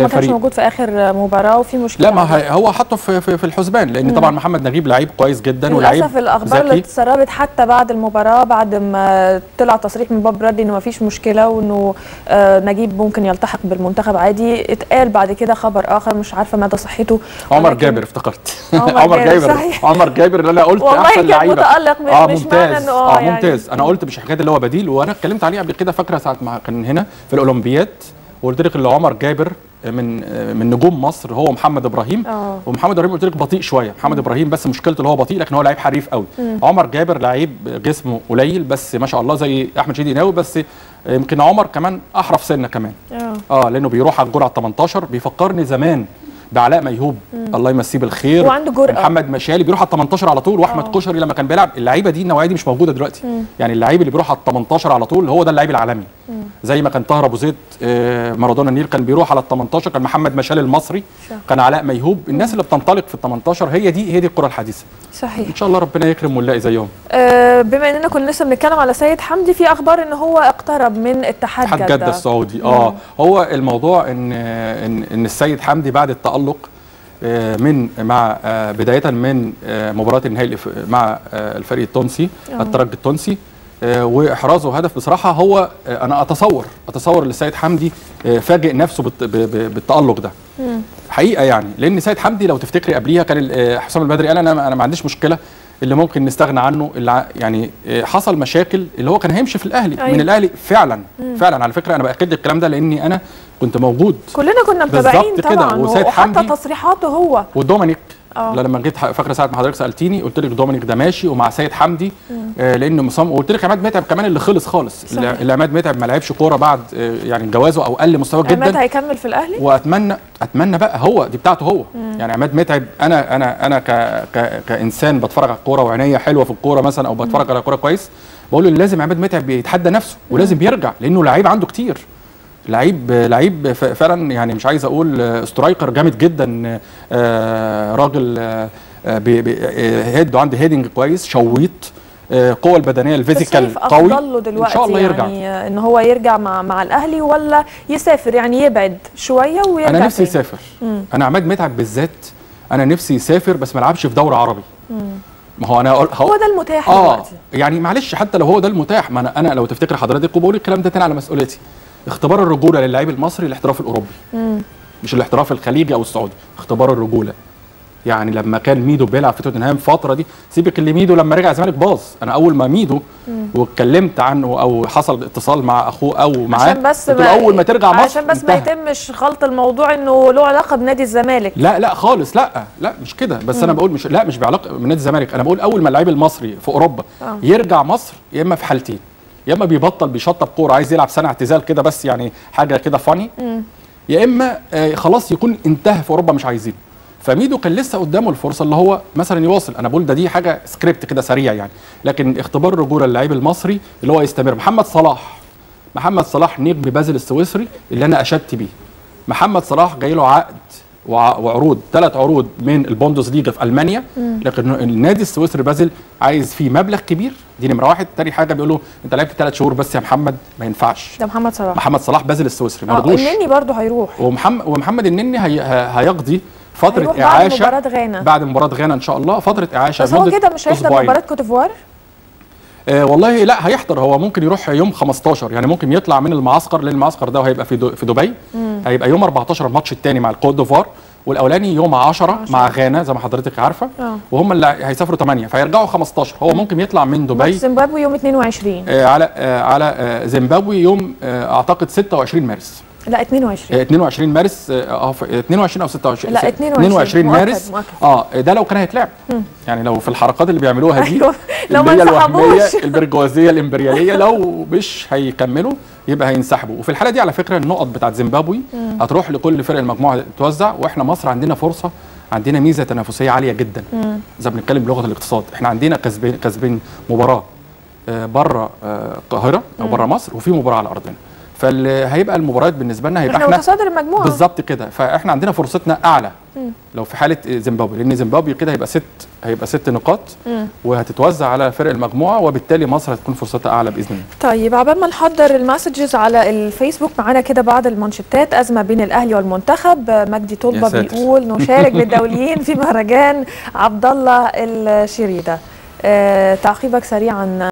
ما كانش موجود في اخر مباراه وفي مشكله. لا، ما هو حطه في الحسبان، لان طبعا محمد نجيب لعيب كويس جدا ولعيب للاسف الاخبار اللي اتسربت حتى بعد المباراه، بعد ما طلع تصريح من باب برادلي انه ما فيش مشكله وانه نجيب ممكن يلتحق بالمنتخب عادي، اتقال بعد كده خبر اخر مش عارفه مدى صحته. عمر جابر افتكرت. عمر جابر اللي انا قلت احسن لعيبه متالق مش معنى انه ممتاز. انا قلت مش حكايه اللي هو بديل، وانا اتكلمت عليه قبل كده، فاكره ساعه ما كان هنا في الاولمبياد وقلت لك اللي عمر جابر من نجوم مصر هو محمد ابراهيم. ومحمد ابراهيم قلت لك بطيء شويه، محمد ابراهيم بس مشكلته اللي هو بطيء، لكن هو لعيب حريف قوي. عمر جابر لعيب جسمه قليل بس ما شاء الله زي احمد شديد ناوي، بس يمكن عمر كمان احرف سنه كمان. لانه بيروح على الجول على 18، بيفكرني زمان بعلاء ميهوب الله يمسيه بالخير، وعنده جرأة. محمد مشالي بيروح على 18 على طول، واحمد كشري لما كان بيلعب. اللعيبه دي النوعيه دي مش موجوده دلوقتي. يعني اللعيب اللي بيروح على 18 على طول هو ده اللعيب العالمي. زي ما كان طاهر ابو زيد مارادونا النيل كان بيروح على ال 18، كان محمد مشالي المصري، كان علاء ميهوب. الناس اللي بتنطلق في ال 18 هي دي الكره الحديثه. صحيح. ان شاء الله ربنا يكرم ونلاقي زيهم. بما اننا كنا لسه بنتكلم على سيد حمدي، في اخبار ان هو اقترب من اتحاد جده السعودي. هو الموضوع ان السيد حمدي بعد التألق مع بدايه من مباراه النهائي مع الفريق التونسي الترجي التونسي، واحرازه هدف. بصراحه هو انا اتصور ان السيد حمدي فاجئ نفسه بالتألق ده حقيقه، يعني لان سيد حمدي لو تفتكري قبليها كان حسام البدري قال انا ما عنديش مشكله اللي ممكن نستغنى عنه، اللي يعني حصل مشاكل اللي هو كان هيمشي في الاهلي. من الاهلي فعلا على فكره انا باكد لك الكلام ده لاني انا كنت موجود، كلنا كنا متابعين طبعا، وحتى تصريحاته هو ودومينيك. لما جيت فاكره ساعه ما حضرتك سالتيني قلت لك دومينيك ده ماشي ومع سيد حمدي لانه مصمم. وقلت لك عماد متعب كمان اللي خلص خالص، اللي عماد متعب ما لعبش كوره بعد يعني جوازه او قل مستواه جدا. عماد هيكمل في الاهلي، واتمنى بقى هو دي بتاعته هو. يعني عماد متعب انا كانسان بتفرج على الكوره وعينيا حلوه في الكوره مثلا، او بتفرج على كوره كويس، بقول له لازم عماد متعب يتحدى نفسه ولازم يرجع، لانه لعيب عنده كتير، لعيب فعلا. يعني مش عايز اقول سترايكر جامد جدا، راجل عنده هيدنج كويس، شويط، قوه البدنيه الفيزيكال قوي. افضل له دلوقتي ان شاء الله يرجع، يعني ان هو يرجع مع الاهلي ولا يسافر، يعني يبعد شويه ويرجع. انا نفسي يسافر. انا عماد متعب بالذات انا نفسي يسافر، بس ما لعبش في دوري عربي. ما هو هو ده المتاح دلوقتي. يعني معلش حتى لو هو ده المتاح، ما انا لو تفتكر حضرتك وبقول الكلام ده تاني على مسؤوليتي، اختبار الرجوله للاعب المصري الاحتراف الاوروبي، مش الاحتراف الخليجي او السعودي، اختبار الرجوله. يعني لما كان ميدو بيلعب في توتنهام الفتره دي، سيبك اللي ميدو لما رجع الزمالك باظ. انا اول ما ميدو واتكلمت عنه او حصل اتصال مع اخوه او معاه، عشان بس اول ما ترجع مصر عشان بس ما يتمش خلط الموضوع انه له علاقه بنادي الزمالك. لا خالص، لا مش كده. بس انا بقول مش بعلاقه بنادي الزمالك. انا بقول اول ما اللعيب المصري في اوروبا يرجع مصر، يا اما في حالتين، يا اما بيبطل بيشطب كوره عايز يلعب سنه اعتزال كده بس، يعني حاجه كده فاني، يا اما خلاص يكون انتهى في اوروبا مش عايزينه. فميدو كان لسه قدامه الفرصه اللي هو مثلا يواصل. انا بقول دي حاجه سكريبت كده سريع يعني، لكن اختبار الرجوله للاعب المصري اللي هو يستمر. محمد صلاح نجم بازل السويسري اللي انا اشدت بيه. محمد صلاح جاي له عقد وعروض، 3 عروض من البوندوس ليجا في المانيا، لكن النادي السويسري بازل عايز فيه مبلغ كبير. دي نمره واحد. تاني حاجه بيقولوا انت لعبت 3 شهور بس يا محمد، ما ينفعش. ده محمد صلاح بازل السويسري ما رضوش. النني برضه هيروح، ومحمد النني هيقضي فتره اعاشه بعد مباراه غانا ان شاء الله، فتره اعاشه. بس هو كده مش هيحضر مباراه كوت ديفوار؟ والله لا هيحضر. هو ممكن يروح يوم 15، يعني ممكن يطلع من المعسكر، لان المعسكر ده هيبقى في دبي. هيبقى يوم 14 الماتش الثاني مع الكوت ديفوار، والاولاني يوم 10 مع غانا زي ما حضرتك عارفه. وهم اللي هيسافروا 8 فيرجعوا 15. هو ممكن يطلع من دبي. زيمبابوي يوم 22 على زيمبابوي يوم اعتقد 26 مارس. لا 22 مارس 22 او 26. لا 22 مارس. ده لو كان هيتلعب، يعني لو في الحركات اللي بيعملوها دي لو ما انسحبوش البرجوازيه الامبرياليه، لو مش هيكملوا يبقى هينسحبوا. وفي الحاله دي على فكره النقط بتاعت زيمبابوي هتروح لكل فرق المجموعه تتوزع. واحنا مصر عندنا فرصه، عندنا ميزه تنافسيه عاليه جدا. اذا بنتكلم بلغه الاقتصاد، احنا عندنا كسبين مباراه بره القاهره او بره مصر، وفي مباراه على ارضنا. فهيبقى المباريات بالنسبه لنا هيبقى احنا متصدر المجموعه بالظبط كده، فاحنا عندنا فرصتنا اعلى لو في حاله زيمبابوي، لان زيمبابوي كده هيبقى 6 نقاط وهتتوزع على فرق المجموعه، وبالتالي مصر هتكون فرصتها اعلى باذن الله. طيب عبال ما نحضر المسجز على الفيسبوك معانا كده بعض المانشيتات. ازمه بين الاهلي والمنتخب، مجدي طلبه بيقول نشارك بالدوليين في مهرجان عبد الله الشريده. تعقيبك سريعا